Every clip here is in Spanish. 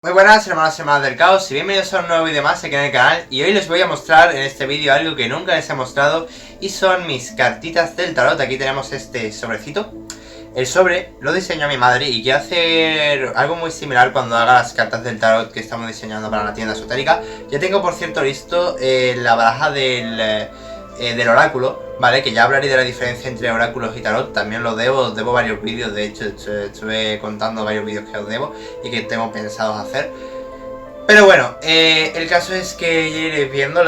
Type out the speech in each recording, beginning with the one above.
Muy buenas hermanos y hermanas del caos y bienvenidos a un nuevo vídeo más aquí en el canal. Y hoy les voy a mostrar en este vídeo algo que nunca les he mostrado, y son mis cartitas del tarot. Aquí tenemos este sobrecito. El sobre lo diseñó mi madre y quiero hacer algo muy similar cuando haga las cartas del tarot que estamos diseñando para la tienda esotérica. Ya tengo por cierto listo la baraja del oráculo, ¿vale? Que ya hablaré de la diferencia entre oráculos y tarot. También lo debo varios vídeos, de hecho estuve contando varios vídeos que os debo y que tengo pensados hacer. Pero bueno, el caso es que ya iréis viendo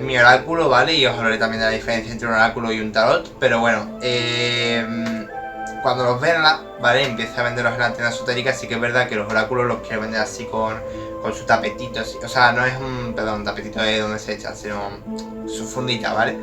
mi oráculo, ¿vale? Y os hablaré también de la diferencia entre un oráculo y un tarot. Pero bueno, cuando los venda, ¿vale? Empiece a venderlos en la tienda esotérica. Sí que es verdad que los oráculos los quiero vender así con su tapetito, así. O sea, no es un tapetito de donde se echa, sino su fundita, ¿vale?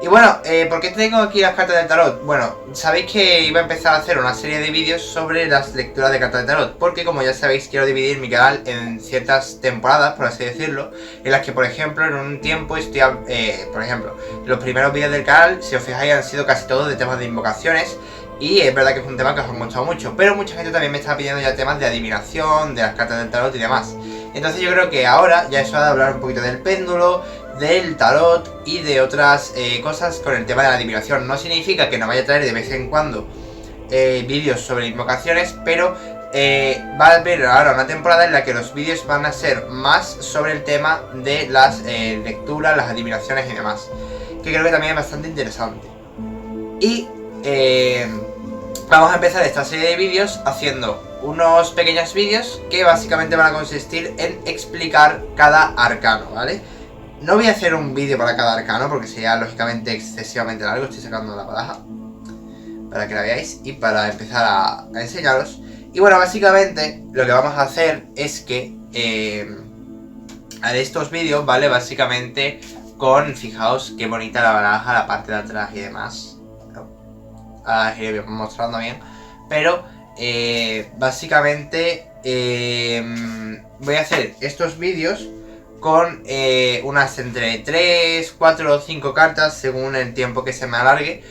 Y bueno, ¿por qué tengo aquí las cartas del tarot? Bueno, sabéis que iba a empezar a hacer una serie de vídeos sobre las lecturas de cartas del tarot, porque como ya sabéis quiero dividir mi canal en ciertas temporadas, por así decirlo, en las que por ejemplo en un tiempo estoy, por ejemplo, los primeros vídeos del canal, si os fijáis, han sido casi todos de temas de invocaciones. Y es verdad que es un tema que os ha gustado mucho, pero mucha gente también me está pidiendo ya temas de adivinación, de las cartas del tarot y demás. Entonces yo creo que ahora ya es hora de hablar un poquito del péndulo, del tarot y de otras cosas con el tema de la adivinación. No significa que no vaya a traer de vez en cuando vídeos sobre invocaciones, pero va a haber ahora una temporada en la que los vídeos van a ser más sobre el tema de las lecturas, las adivinaciones y demás, que creo que también es bastante interesante. Y vamos a empezar esta serie de vídeos haciendo unos pequeños vídeos que básicamente van a consistir en explicar cada arcano, ¿vale? No voy a hacer un vídeo para cada arcano porque sería lógicamente excesivamente largo. Estoy sacando la baraja para que la veáis y para empezar a enseñaros. Y bueno, básicamente lo que vamos a hacer es que haré estos vídeos, ¿vale? Básicamente con, fijaos qué bonita la baraja, la parte de atrás y demás. Ahora os iré mostrando bien. Pero básicamente voy a hacer estos vídeos con unas entre 3, 4 o 5 cartas según el tiempo que se me alargue,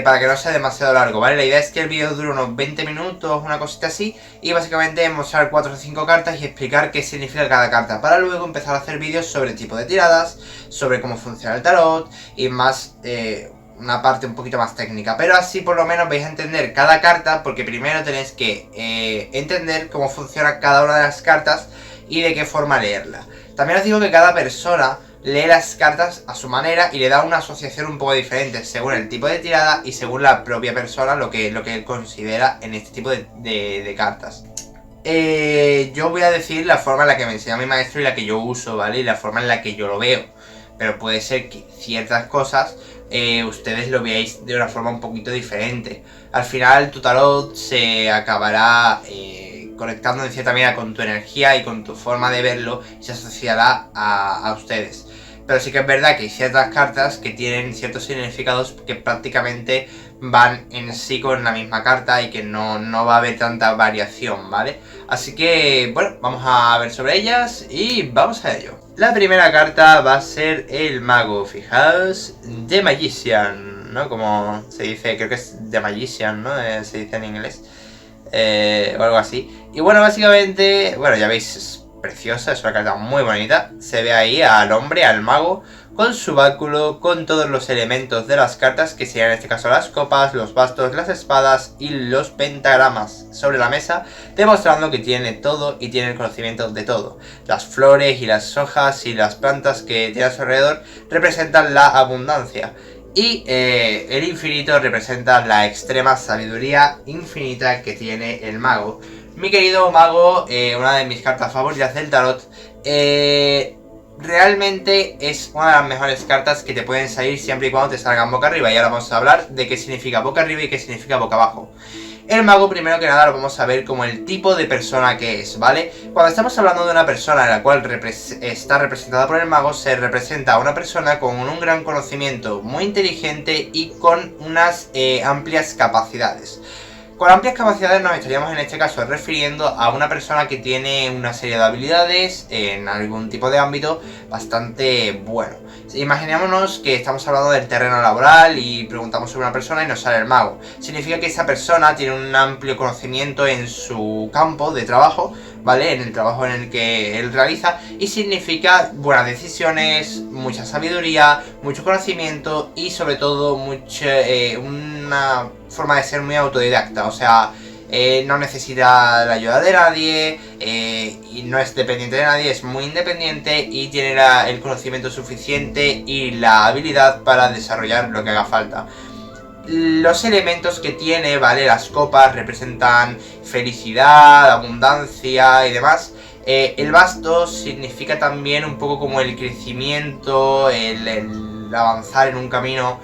para que no sea demasiado largo, ¿vale? La idea es que el vídeo dure unos 20 minutos, una cosita así, y básicamente mostrar 4 o 5 cartas y explicar qué significa cada carta, para luego empezar a hacer vídeos sobre el tipo de tiradas, sobre cómo funciona el tarot y más, una parte un poquito más técnica. Pero así por lo menos vais a entender cada carta, porque primero tenéis que entender cómo funciona cada una de las cartas y de qué forma leerla. También os digo que cada persona lee las cartas a su manera y le da una asociación un poco diferente según el tipo de tirada y según la propia persona lo que él considera en este tipo de cartas. Yo voy a decir la forma en la que me enseña mi maestro y la que yo uso, ¿vale? Y la forma en la que yo lo veo. Pero puede ser que ciertas cosas ustedes lo veáis de una forma un poquito diferente. Al final tu tarot se acabará conectando de cierta manera con tu energía y con tu forma de verlo, y se asociará a ustedes. Pero sí que es verdad que hay ciertas cartas que tienen ciertos significados que prácticamente van en sí con la misma carta y que no va a haber tanta variación, ¿vale? Así que, bueno, vamos a ver sobre ellas y vamos a ello. La primera carta va a ser el mago, fijaos, The Magician, ¿no? Como se dice, creo que es The Magician, ¿no? Se dice en inglés. O algo así. Y bueno, básicamente, bueno, ya veis, es preciosa, es una carta muy bonita. Se ve ahí al hombre, al mago, con su báculo, con todos los elementos de las cartas, que serían en este caso las copas, los bastos, las espadas y los pentagramas sobre la mesa, demostrando que tiene todo y tiene el conocimiento de todo. Las flores y las hojas y las plantas que tiene a su alrededor representan la abundancia. Y el infinito representa la extrema sabiduría infinita que tiene el mago. Mi querido mago, una de mis cartas favoritas del tarot, realmente es una de las mejores cartas que te pueden salir siempre y cuando te salgan boca arriba. Y ahora vamos a hablar de qué significa boca arriba y qué significa boca abajo. El mago, primero que nada, lo vamos a ver como el tipo de persona que es, ¿vale? Cuando estamos hablando de una persona en la cual está representada por el mago, se representa a una persona con un gran conocimiento, muy inteligente y con unas amplias capacidades. Con amplias capacidades nos estaríamos en este caso refiriendo a una persona que tiene una serie de habilidades en algún tipo de ámbito bastante bueno. Imaginémonos que estamos hablando del terreno laboral y preguntamos sobre una persona y nos sale el mago. Significa que esa persona tiene un amplio conocimiento en su campo de trabajo, ¿vale? En el trabajo en el que él realiza, y significa buenas decisiones, mucha sabiduría, mucho conocimiento y sobre todo una forma de ser muy autodidacta, o sea, no necesita la ayuda de nadie y no es dependiente de nadie, es muy independiente y tiene el conocimiento suficiente y la habilidad para desarrollar lo que haga falta. Los elementos que tiene, ¿vale? Las copas representan felicidad, abundancia y demás. El basto significa también un poco como el crecimiento, el avanzar en un camino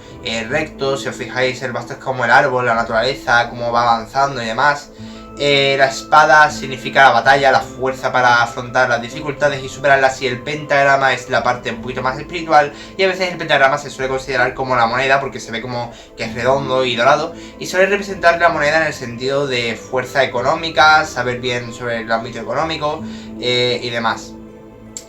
recto. Si os fijáis, el basto es como el árbol, la naturaleza, cómo va avanzando y demás. La espada significa la batalla, la fuerza para afrontar las dificultades y superarlas, y el pentagrama es la parte un poquito más espiritual, y a veces el pentagrama se suele considerar como la moneda porque se ve como que es redondo y dorado, y suele representar la moneda en el sentido de fuerza económica, saber bien sobre el ámbito económico y demás.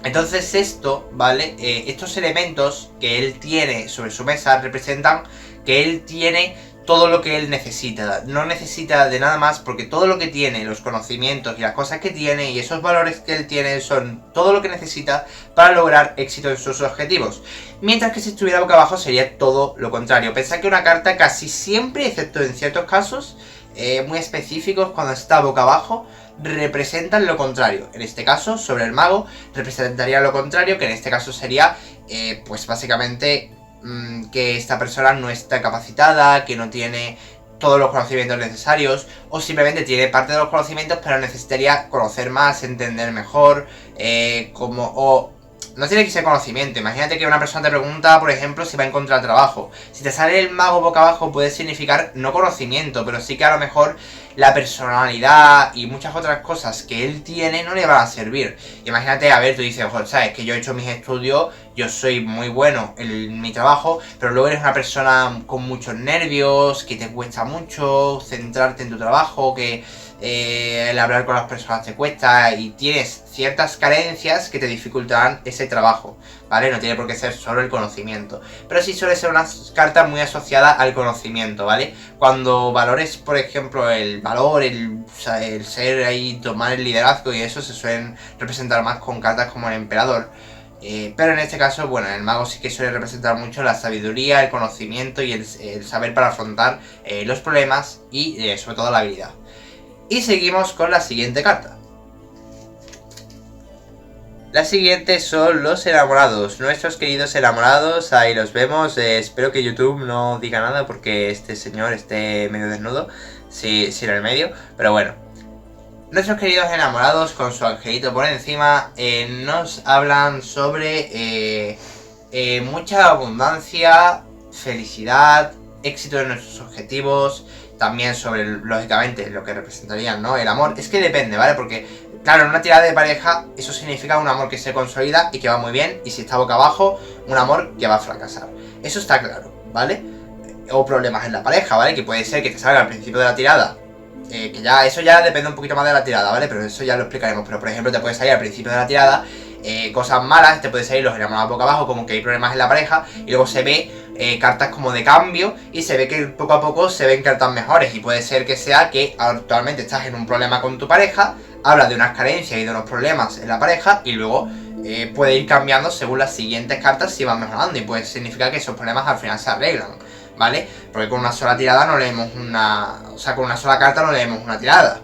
Entonces esto, ¿vale? Estos elementos que él tiene sobre su mesa representan que él tiene todo lo que él necesita, no necesita de nada más, porque todo lo que tiene, los conocimientos y las cosas que tiene y esos valores que él tiene son todo lo que necesita para lograr éxito en sus objetivos. Mientras que si estuviera boca abajo sería todo lo contrario. Pensad que una carta casi siempre, excepto en ciertos casos muy específicos, cuando está boca abajo, representan lo contrario. En este caso, sobre el mago, representaría lo contrario, que en este caso sería, pues básicamente, que esta persona no está capacitada, que no tiene todos los conocimientos necesarios, o simplemente tiene parte de los conocimientos pero necesitaría conocer más, entender mejor, no tiene que ser conocimiento. Imagínate que una persona te pregunta, por ejemplo, si va a encontrar trabajo. Si te sale el mago boca abajo puede significar no conocimiento, pero sí que a lo mejor la personalidad y muchas otras cosas que él tiene no le van a servir. Imagínate, a ver, tú dices, ojo, sabes que yo he hecho mis estudios, yo soy muy bueno en mi trabajo, pero luego eres una persona con muchos nervios, que te cuesta mucho centrarte en tu trabajo, que el hablar con las personas te cuesta y tienes ciertas carencias que te dificultarán ese trabajo, ¿vale? No tiene por qué ser solo el conocimiento, pero sí suele ser una carta muy asociada al conocimiento, ¿vale? Cuando valores, por ejemplo, el valor, el ser ahí, tomar el liderazgo y eso, se suelen representar más con cartas como el emperador. Pero en este caso, bueno, el mago sí que suele representar mucho la sabiduría, el conocimiento y el saber para afrontar los problemas y sobre todo la habilidad. Y seguimos con la siguiente carta. La siguiente son los enamorados, nuestros queridos enamorados, ahí los vemos. Espero que YouTube no diga nada porque este señor esté medio desnudo, sí, en el medio, pero bueno. Nuestros queridos enamorados con su angelito por encima nos hablan sobre mucha abundancia, felicidad, éxito en nuestros objetivos, también sobre, lógicamente, lo que representarían, ¿no? El amor. Es que depende, ¿vale? Porque, claro, en una tirada de pareja eso significa un amor que se consolida y que va muy bien, y si está boca abajo, un amor que va a fracasar. Eso está claro, ¿vale? O problemas en la pareja, ¿vale? Que puede ser que te salga al principio de la tirada, que ya, eso ya depende un poquito más de la tirada, ¿vale? Pero eso ya lo explicaremos. Pero, por ejemplo, te puede salir al principio de la tirada cosas malas, te puede salir los enamorados boca abajo, como que hay problemas en la pareja, y luego se ve cartas como de cambio, y se ve que poco a poco se ven cartas mejores, y puede ser que sea que actualmente estás en un problema con tu pareja, hablas de unas carencias y de unos problemas en la pareja, y luego puede ir cambiando según las siguientes cartas si van mejorando, y puede significar que esos problemas al final se arreglan, ¿vale? Porque con una sola tirada no leemos con una sola carta no leemos una tirada.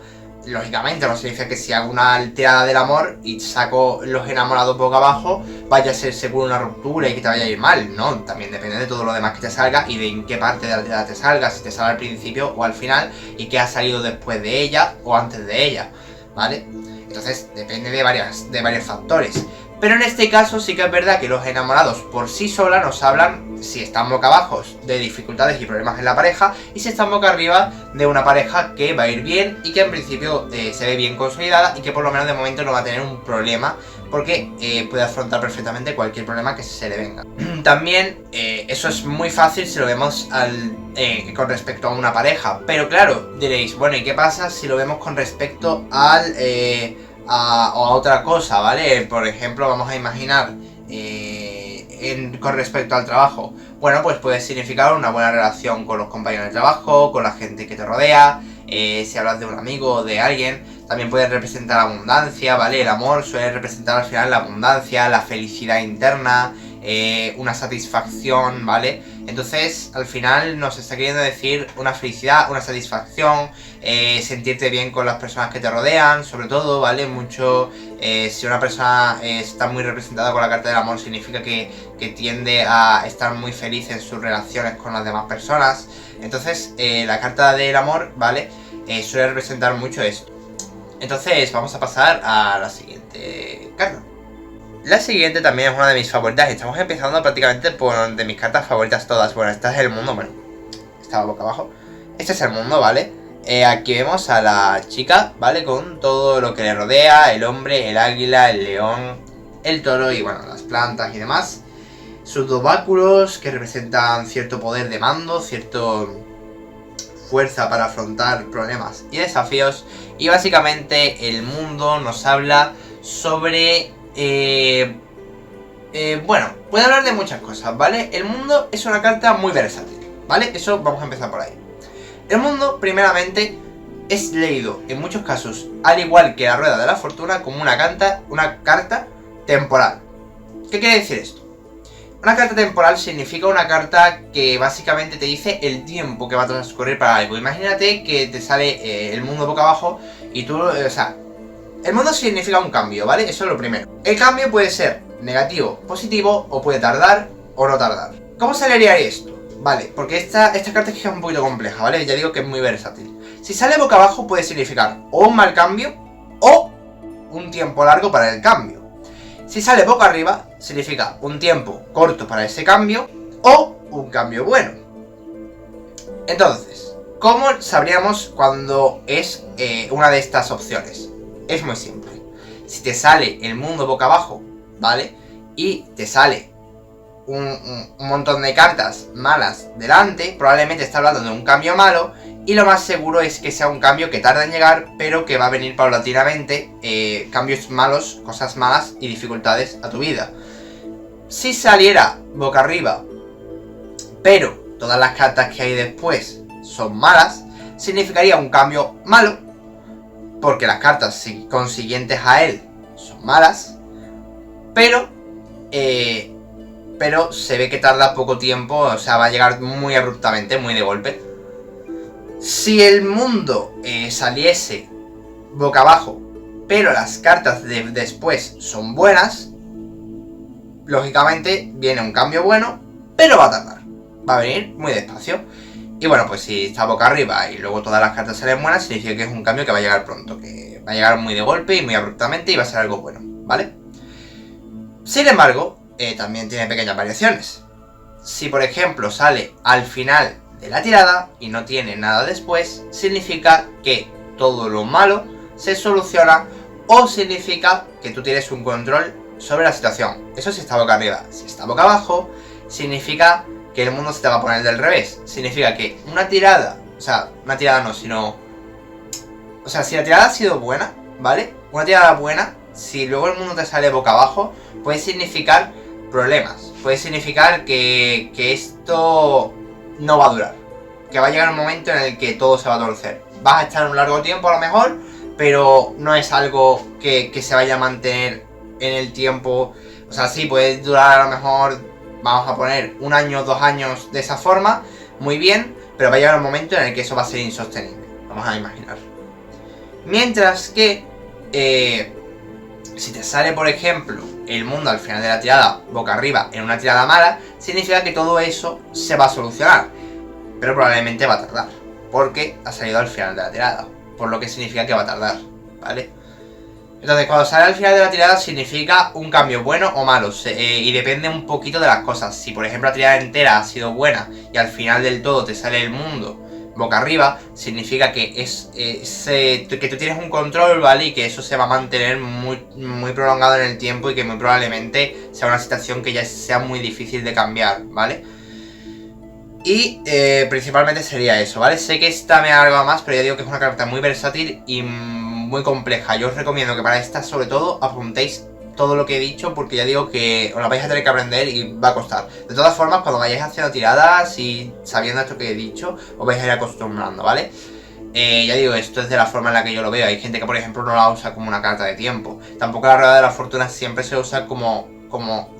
Lógicamente no significa que si hago una tirada del amor y saco los enamorados boca abajo vaya a ser seguro una ruptura y que te vaya a ir mal, ¿no? También depende de todo lo demás que te salga y de en qué parte de la tirada te salga, si te sale al principio o al final, y qué ha salido después de ella o antes de ella, ¿vale? Entonces depende de varios factores. Pero en este caso sí que es verdad que los enamorados por sí sola nos hablan si están boca abajo, de dificultades y problemas en la pareja, y si están boca arriba, de una pareja que va a ir bien y que en principio se ve bien consolidada y que por lo menos de momento no va a tener un problema, porque puede afrontar perfectamente cualquier problema que se le venga. También eso es muy fácil si lo vemos con respecto a una pareja, pero claro, diréis, bueno, ¿y qué pasa si lo vemos con respecto a otra cosa, ¿vale? Por ejemplo, vamos a imaginar con respecto al trabajo. Bueno, pues puede significar una buena relación con los compañeros de trabajo, con la gente que te rodea. Si hablas de un amigo o de alguien, también puede representar abundancia, ¿vale? El amor suele representar al final la abundancia, la felicidad interna, una satisfacción, ¿vale? Entonces, al final nos está queriendo decir una felicidad, una satisfacción, sentirte bien con las personas que te rodean, sobre todo, ¿vale? Mucho, si una persona está muy representada con la carta del amor, significa que tiende a estar muy feliz en sus relaciones con las demás personas. Entonces, la carta del amor, ¿vale? Suele representar mucho esto. Entonces, vamos a pasar a la siguiente carta. La siguiente también es una de mis favoritas. Estamos empezando prácticamente por de mis cartas favoritas todas. Bueno, esta es el mundo, bueno, estaba boca abajo. Este es el mundo, ¿vale? Aquí vemos a la chica, ¿vale? Con todo lo que le rodea, el hombre, el águila, el león, el toro y, bueno, las plantas y demás. Sus dos báculos que representan cierto poder de mando, cierta fuerza para afrontar problemas y desafíos. Y básicamente el mundo nos habla sobre... bueno, puede hablar de muchas cosas, ¿vale? El mundo es una carta muy versátil, ¿vale? Eso vamos a empezar por ahí. El mundo, primeramente, es leído en muchos casos, al igual que la rueda de la fortuna, como una carta temporal. ¿Qué quiere decir esto? Una carta temporal significa una carta que básicamente te dice el tiempo que va a transcurrir para algo. Imagínate que te sale el mundo boca abajo y tú, o sea, el mundo significa un cambio, ¿vale? Eso es lo primero. El cambio puede ser negativo, positivo, o puede tardar o no tardar. ¿Cómo se leería esto? Vale, porque esta carta es un poquito compleja, ¿vale? Ya digo que es muy versátil. Si sale boca abajo puede significar o un mal cambio o un tiempo largo para el cambio. Si sale boca arriba, significa un tiempo corto para ese cambio o un cambio bueno. Entonces, ¿cómo sabríamos cuando es una de estas opciones? Es muy simple. Si te sale el mundo boca abajo, ¿vale? Y te sale un montón de cartas malas delante, probablemente está hablando de un cambio malo. Y lo más seguro es que sea un cambio que tarda en llegar, pero que va a venir paulatinamente, cambios malos, cosas malas y dificultades a tu vida. Si saliera boca arriba, pero todas las cartas que hay después son malas, significaría un cambio malo, porque las cartas consiguientes a él son malas, pero se ve que tarda poco tiempo, o sea, va a llegar muy abruptamente, muy de golpe. Si el mundo saliese boca abajo, pero las cartas de después son buenas, lógicamente viene un cambio bueno, pero va a tardar. Va a venir muy despacio. Y bueno, pues si está boca arriba y luego todas las cartas salen buenas, significa que es un cambio que va a llegar pronto, que va a llegar muy de golpe y muy abruptamente y va a ser algo bueno, ¿vale? Sin embargo, también tiene pequeñas variaciones. Si por ejemplo sale al final de la tirada y no tiene nada después, significa que todo lo malo se soluciona o significa que tú tienes un control sobre la situación. Eso si está boca arriba. Si está boca abajo, significa que el mundo se te va a poner del revés. Significa que una tirada, o sea, una tirada no, sino... O sea, si la tirada ha sido buena, ¿vale? Una tirada buena, si luego el mundo te sale boca abajo, puede significar problemas. Puede significar que esto no va a durar, que va a llegar un momento en el que todo se va a torcer. Vas a estar un largo tiempo a lo mejor, pero no es algo que se vaya a mantener en el tiempo. O sea, sí, puede durar a lo mejor, vamos a poner, 1 año, 2 años de esa forma, muy bien, pero va a llegar un momento en el que eso va a ser insostenible, vamos a imaginar. Mientras que, si te sale, por ejemplo, el mundo al final de la tirada boca arriba en una tirada mala, significa que todo eso se va a solucionar, pero probablemente va a tardar, porque ha salido al final de la tirada, por lo que significa que va a tardar, ¿vale? Entonces, cuando sale al final de la tirada significa un cambio bueno o malo, y depende un poquito de las cosas. Si por ejemplo la tirada entera ha sido buena y al final del todo te sale el mundo boca arriba, significa que que tú tienes un control, ¿vale? Y que eso se va a mantener muy prolongado en el tiempo y que muy probablemente sea una situación que ya sea muy difícil de cambiar, ¿vale? Y principalmente sería eso, ¿vale? Sé que esta me ha alargado más, pero ya digo que es una carta muy versátil y muy compleja. Yo os recomiendo que para esta, sobre todo, apuntéis todo lo que he dicho, porque ya digo que os la vais a tener que aprender y va a costar. De todas formas, cuando vayáis haciendo tiradas y sabiendo esto que he dicho, os vais a ir acostumbrando, ¿vale? Ya digo, esto es de la forma en la que yo lo veo. Hay gente que, por ejemplo, no la usa como una carta de tiempo. Tampoco la rueda de la fortuna siempre se usa como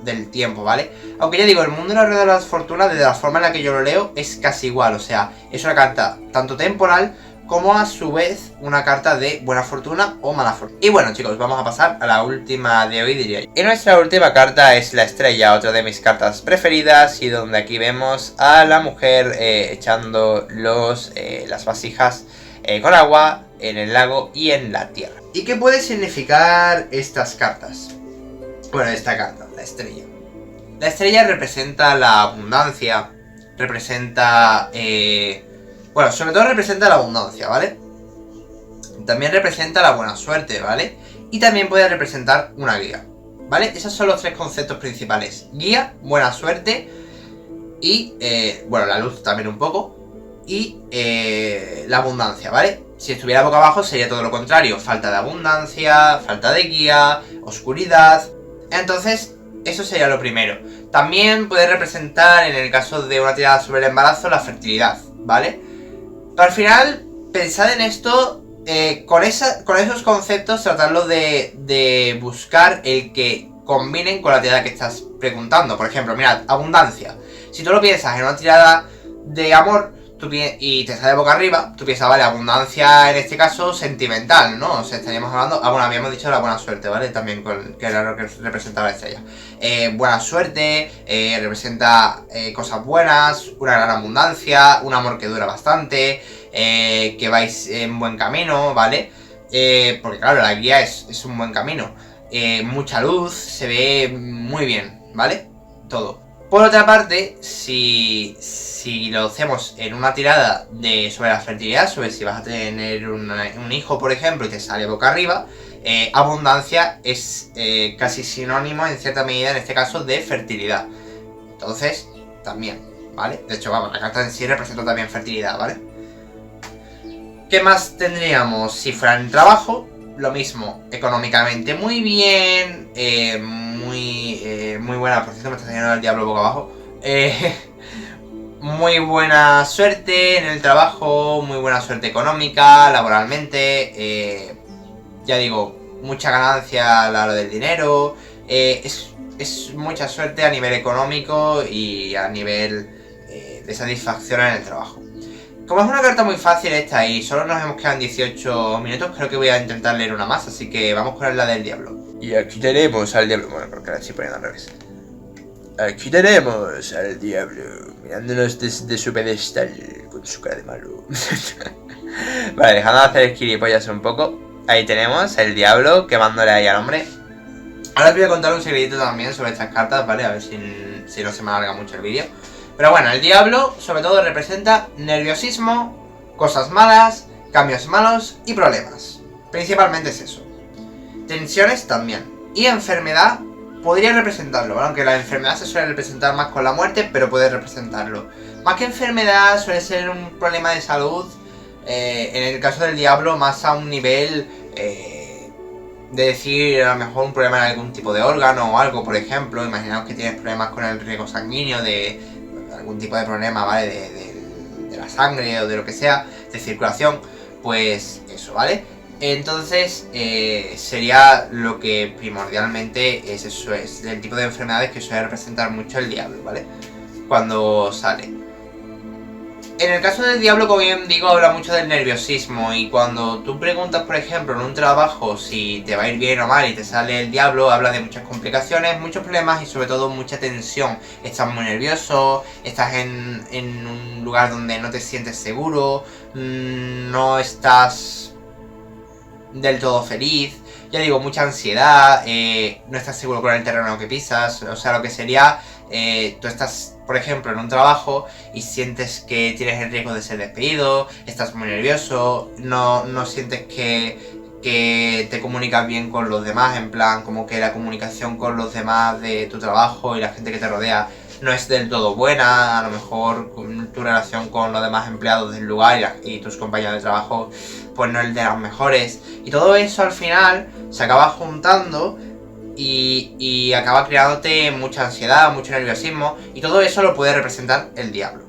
del tiempo, ¿vale? Aunque ya digo, el mundo de la rueda de las fortunas, de la forma en la que yo lo leo, es casi igual. O sea, es una carta tanto temporal como a su vez una carta de buena fortuna o mala fortuna. Y bueno, chicos, vamos a pasar a la última de hoy, diría yo. Y nuestra última carta es la estrella, otra de mis cartas preferidas, y donde aquí vemos a la mujer echando las vasijas con agua en el lago y en la tierra. ¿Y qué puede significar estas cartas? Bueno, esta carta, la estrella. La estrella representa la abundancia, representa... bueno, sobre todo representa la abundancia, ¿vale? También representa la buena suerte, ¿vale? Y también puede representar una guía, ¿vale? Esos son los tres conceptos principales. Guía, buena suerte y, bueno, la luz también un poco. Y la abundancia, ¿vale? Si estuviera boca abajo sería todo lo contrario. Falta de abundancia, falta de guía, oscuridad. Entonces, eso sería lo primero. También puede representar, en el caso de una tirada sobre el embarazo, la fertilidad, ¿vale? Pero al final, pensad en esto, con esos conceptos, tratarlo de buscar el que combinen con la tirada que estás preguntando. Por ejemplo, mirad, abundancia. Si tú lo piensas en una tirada de amor y te sale boca arriba, tú piensas, vale, abundancia en este caso sentimental, ¿no? O sea, estaríamos hablando... bueno, habíamos dicho la buena suerte, ¿vale? También que era lo que representaba la estrella. Buena suerte, representa cosas buenas, una gran abundancia, un amor que dura bastante, que vais en buen camino, ¿vale? Porque claro, la guía es un buen camino. Mucha luz, se ve muy bien, ¿vale? Todo. Por otra parte, si lo hacemos en una tirada sobre la fertilidad, sobre si vas a tener un hijo, por ejemplo, y te sale boca arriba, abundancia es casi sinónimo, en cierta medida, en este caso, de fertilidad. Entonces, también, ¿vale? De hecho, vamos, la carta en sí representa también fertilidad, ¿vale? ¿Qué más tendríamos? Si fuera en trabajo, lo mismo, económicamente muy bien, muy buena, por cierto me está enseñando el diablo boca abajo, muy buena suerte en el trabajo, muy buena suerte económica, laboralmente, ya digo, mucha ganancia a la hora del dinero, es mucha suerte a nivel económico y a nivel de satisfacción en el trabajo. Como es una carta muy fácil esta y solo nos hemos quedado en 18 minutos, creo que voy a intentar leer una más, así que vamos con la del diablo. Y aquí tenemos al diablo, bueno, porque la estoy poniendo al revés. Aquí tenemos al diablo, mirándonos desde su pedestal, con su cara de malo. Vale, dejando de hacer gilipollas un poco. Ahí tenemos el diablo, quemándole ahí al hombre. Ahora os voy a contar un secretito también sobre estas cartas, ¿vale? A ver si no se me alarga mucho el vídeo. Pero bueno, el diablo sobre todo representa nerviosismo, cosas malas, cambios malos y problemas. Principalmente es eso. Tensiones también. Y enfermedad podría representarlo, ¿vale? Aunque la enfermedad se suele representar más con la muerte, pero puede representarlo. Más que enfermedad suele ser un problema de salud, en el caso del diablo más a un nivel de decir a lo mejor un problema en algún tipo de órgano o algo, por ejemplo. Imaginaos que tienes problemas con el riego sanguíneo, de algún tipo de problema, ¿vale? De la sangre o de lo que sea, de circulación, pues eso, ¿vale? Entonces sería lo que primordialmente es eso, es el tipo de enfermedades que suele representar mucho el diablo, ¿vale? Cuando sale. En el caso del diablo, como bien digo, habla mucho del nerviosismo, y cuando tú preguntas, por ejemplo, en un trabajo si te va a ir bien o mal y te sale el diablo, habla de muchas complicaciones, muchos problemas y sobre todo mucha tensión. Estás muy nervioso, estás en un lugar donde no te sientes seguro, no estás del todo feliz, ya digo, mucha ansiedad, no estás seguro con el terreno que pisas, o sea, lo que sería, tú estás, por ejemplo, en un trabajo y sientes que tienes el riesgo de ser despedido, estás muy nervioso, no sientes que te comunicas bien con los demás, en plan, como que la comunicación con los demás de tu trabajo y la gente que te rodea no es del todo buena, a lo mejor tu relación con los demás empleados del lugar y tus compañeros de trabajo pues no es de las mejores. Y todo eso al final se acaba juntando y acaba creándote mucha ansiedad, mucho nerviosismo, y todo eso lo puede representar el diablo.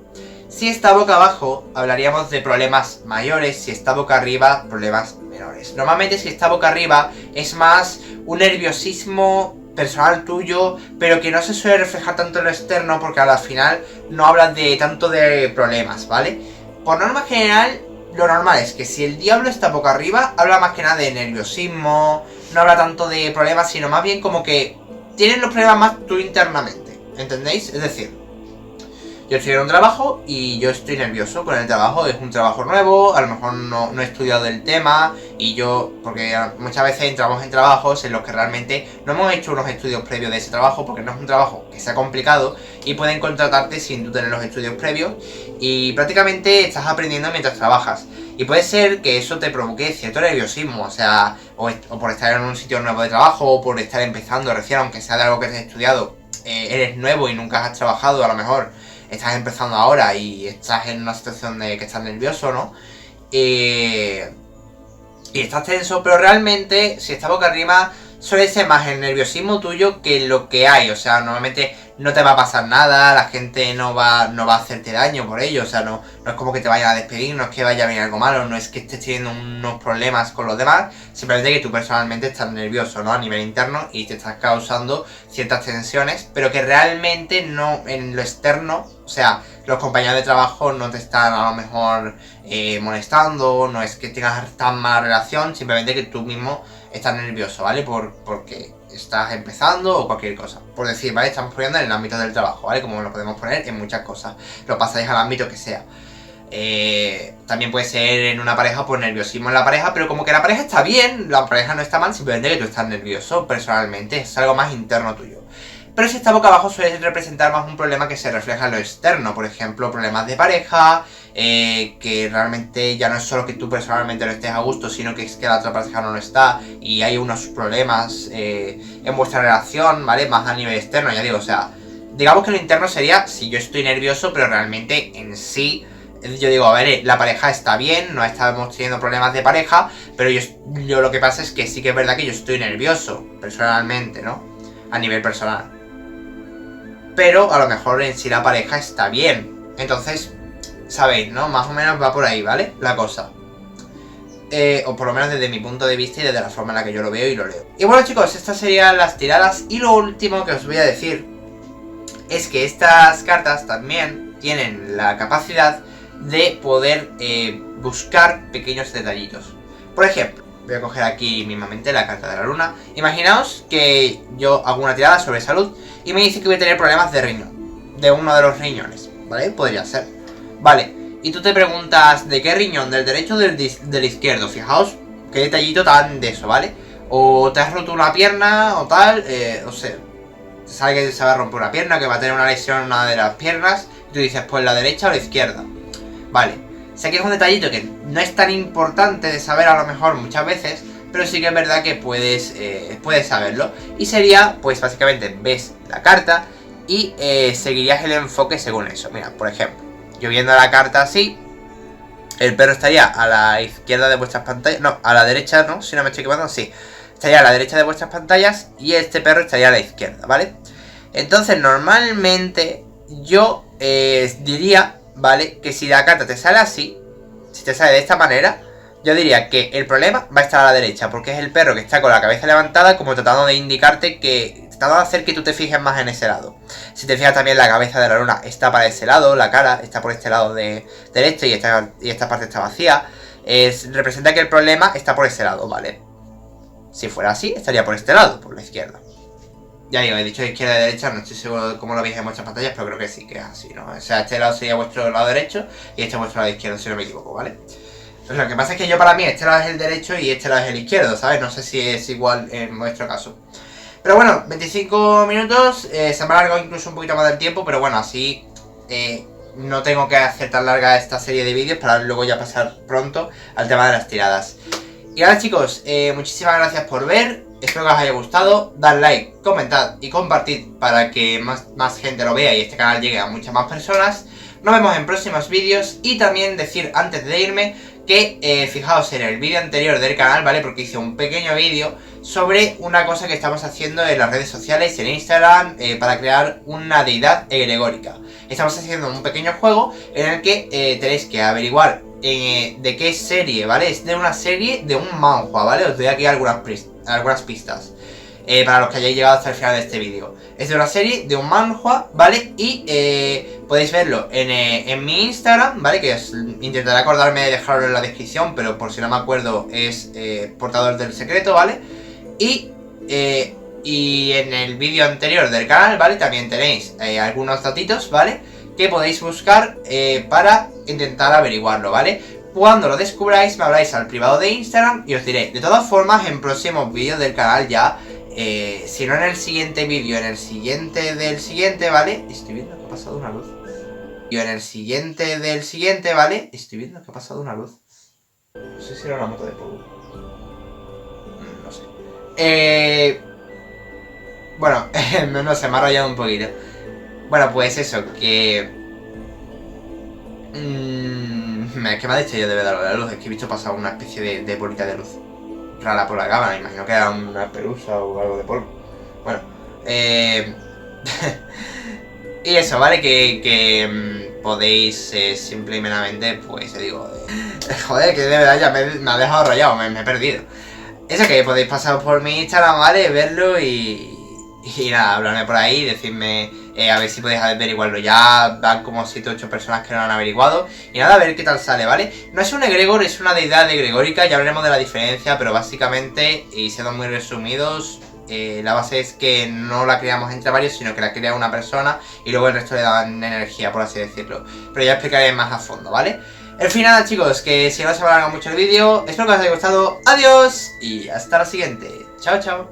Si está boca abajo, hablaríamos de problemas mayores, si está boca arriba, problemas menores. Normalmente si está boca arriba es más un nerviosismo personal tuyo, pero que no se suele reflejar tanto en lo externo porque al final no hablas de tanto de problemas, ¿vale? Por norma general, lo normal es que si el diablo está boca arriba, habla más que nada de nerviosismo, no habla tanto de problemas, sino más bien como que tienes los problemas más tú internamente, ¿entendéis? Es decir, yo estoy en un trabajo y yo estoy nervioso con el trabajo, es un trabajo nuevo, a lo mejor no he estudiado el tema y yo, porque muchas veces entramos en trabajos en los que realmente no hemos hecho unos estudios previos de ese trabajo porque no es un trabajo que sea complicado y pueden contratarte sin tú tener los estudios previos y prácticamente estás aprendiendo mientras trabajas. Y puede ser que eso te provoque cierto nerviosismo, o sea, o por estar en un sitio nuevo de trabajo, o por estar empezando recién, aunque sea de algo que has estudiado, eres nuevo y nunca has trabajado, a lo mejor estás empezando ahora y estás en una situación de que estás nervioso, ¿no? Y estás tenso, pero realmente, si estás boca arriba, suele ser más el nerviosismo tuyo que lo que hay. O sea, normalmente no te va a pasar nada, la gente no va a hacerte daño por ello. O sea, no es como que te vayan a despedir, no es que vaya a venir algo malo, no es que estés teniendo unos problemas con los demás, simplemente que tú personalmente estás nervioso, ¿no? A nivel interno y te estás causando ciertas tensiones, pero que realmente no en lo externo, o sea, los compañeros de trabajo no te están a lo mejor molestando, no es que tengas tan mala relación, simplemente que tú mismo estás nervioso, ¿vale? Porque estás empezando o cualquier cosa. Por decir, ¿vale? Estamos poniendo en el ámbito del trabajo, ¿vale? Como lo podemos poner en muchas cosas. Lo pasáis al ámbito que sea. También puede ser en una pareja por nerviosismo en la pareja, pero como que la pareja está bien, la pareja no está mal, simplemente que tú estás nervioso personalmente, es algo más interno tuyo. Pero si está boca abajo suele representar más un problema que se refleja en lo externo, por ejemplo, problemas de pareja, que realmente ya no es solo que tú personalmente no estés a gusto, sino que es que la otra pareja no lo está y hay unos problemas en vuestra relación, ¿vale? Más a nivel externo, ya digo, o sea, digamos que lo interno sería si yo estoy nervioso, pero realmente en sí, yo digo, a ver, la pareja está bien, no estamos teniendo problemas de pareja, pero yo lo que pasa es que sí que es verdad que yo estoy nervioso, personalmente, ¿no? A nivel personal. Pero a lo mejor en sí la pareja está bien. Entonces, sabéis, ¿no? Más o menos va por ahí, ¿vale? La cosa. O por lo menos desde mi punto de vista y desde la forma en la que yo lo veo y lo leo. Y bueno, chicos, estas serían las tiradas. Y lo último que os voy a decir es que estas cartas también tienen la capacidad de poder buscar pequeños detallitos. Por ejemplo, voy a coger aquí mismamente la carta de la luna. Imaginaos que yo hago una tirada sobre salud y me dice que voy a tener problemas de riñón, de uno de los riñones, ¿vale? Podría ser. Vale, y tú te preguntas, ¿de qué riñón? ¿Del derecho o del izquierdo? Fijaos qué detallito tan de eso, ¿vale? O te has roto una pierna o tal, o sea, te sabe que se va a romper una pierna, que va a tener una lesión en una de las piernas, y tú dices, pues la derecha o la izquierda. Vale, sé que es un detallito que no es tan importante de saber a lo mejor muchas veces, pero sí que es verdad que puedes saberlo. Y sería, pues básicamente, ves la carta y seguirías el enfoque según eso. Mira, por ejemplo, yo viendo la carta así, el perro estaría a la izquierda de vuestras pantallas. No, a la derecha, ¿no? Si no me estoy equivocando, sí. Estaría a la derecha de vuestras pantallas y este perro estaría a la izquierda, ¿vale? Entonces, normalmente yo diría, ¿vale? Que si la carta te sale así, si te sale de esta manera, yo diría que el problema va a estar a la derecha, porque es el perro que está con la cabeza levantada, como tratando de indicarte que, tratando de hacer que tú te fijes más en ese lado. Si te fijas también, la cabeza de la luna está para ese lado, la cara está por este lado derecho y esta parte está vacía. Representa que el problema está por ese lado, ¿vale? Si fuera así, estaría por este lado, por la izquierda. Ya digo, he dicho izquierda y derecha, no estoy seguro de cómo lo veis en vuestras pantallas, pero creo que sí, que es así, ¿no? O sea, este lado sería vuestro lado derecho y este vuestro lado izquierdo, si no me equivoco, ¿vale? Lo que pasa es que yo para mí este lado es el derecho y este lado es el izquierdo, ¿sabes? No sé si es igual en vuestro caso. Pero bueno, 25 minutos, se me ha alargado incluso un poquito más del tiempo, pero bueno, así no tengo que hacer tan larga esta serie de vídeos para luego ya pasar pronto al tema de las tiradas. Y ahora chicos, muchísimas gracias por ver, espero que os haya gustado, dad like, comentad y compartid para que más gente lo vea y este canal llegue a muchas más personas. Nos vemos en próximos vídeos y también decir antes de irme que fijaos en el vídeo anterior del canal, ¿vale? Porque hice un pequeño vídeo sobre una cosa que estamos haciendo en las redes sociales, en Instagram, para crear una deidad egregórica. Estamos haciendo un pequeño juego en el que tenéis que averiguar de qué serie, ¿vale? Es de una serie de un manhwa, ¿vale? Os doy aquí algunas pistas. Para los que hayáis llegado hasta el final de este vídeo. Es de una serie, de un manhwa, ¿vale? Y podéis verlo en mi Instagram, ¿vale? Que intentaré acordarme de dejarlo en la descripción, pero por si no me acuerdo es portador del secreto, ¿vale? Y en el vídeo anterior del canal, ¿vale? También tenéis algunos datitos, ¿vale? Que podéis buscar para intentar averiguarlo, ¿vale? Cuando lo descubráis me habláis al privado de Instagram y os diré. De todas formas, en próximos vídeos del canal ya... si no en el siguiente vídeo, en el siguiente del siguiente, ¿vale? Estoy viendo que ha pasado una luz. Y en el siguiente del siguiente, ¿vale? Estoy viendo que ha pasado una luz. No sé si era una moto de polvo. No sé. Bueno, no sé, me ha rayado un poquito. Bueno, pues eso, que... es que me ha dicho yo de verdad lo de la luz. Es que he visto pasar una especie de bolita de luz rara por la cámara, imagino que era una pelusa o algo de polvo. Bueno, y eso, ¿vale? Que podéis simple y meramente, pues, digo, joder, que de verdad ya me ha dejado rayado, me he perdido. Eso, que podéis pasar por mi Instagram, ¿vale? Verlo y nada, hablarme por ahí, decirme a ver si podéis averiguarlo. Ya van como 7 o 8 personas que lo han averiguado. Y nada, a ver qué tal sale, ¿vale? No es un egregor, es una deidad egregórica. Ya hablaremos de la diferencia, pero básicamente, y siendo muy resumidos, la base es que no la creamos entre varios, sino que la crea una persona y luego el resto le dan energía, por así decirlo. Pero ya explicaré más a fondo, ¿vale? En fin, nada chicos, que si no se me alarga mucho el vídeo, espero que os haya gustado. Adiós y hasta la siguiente. Chao, chao.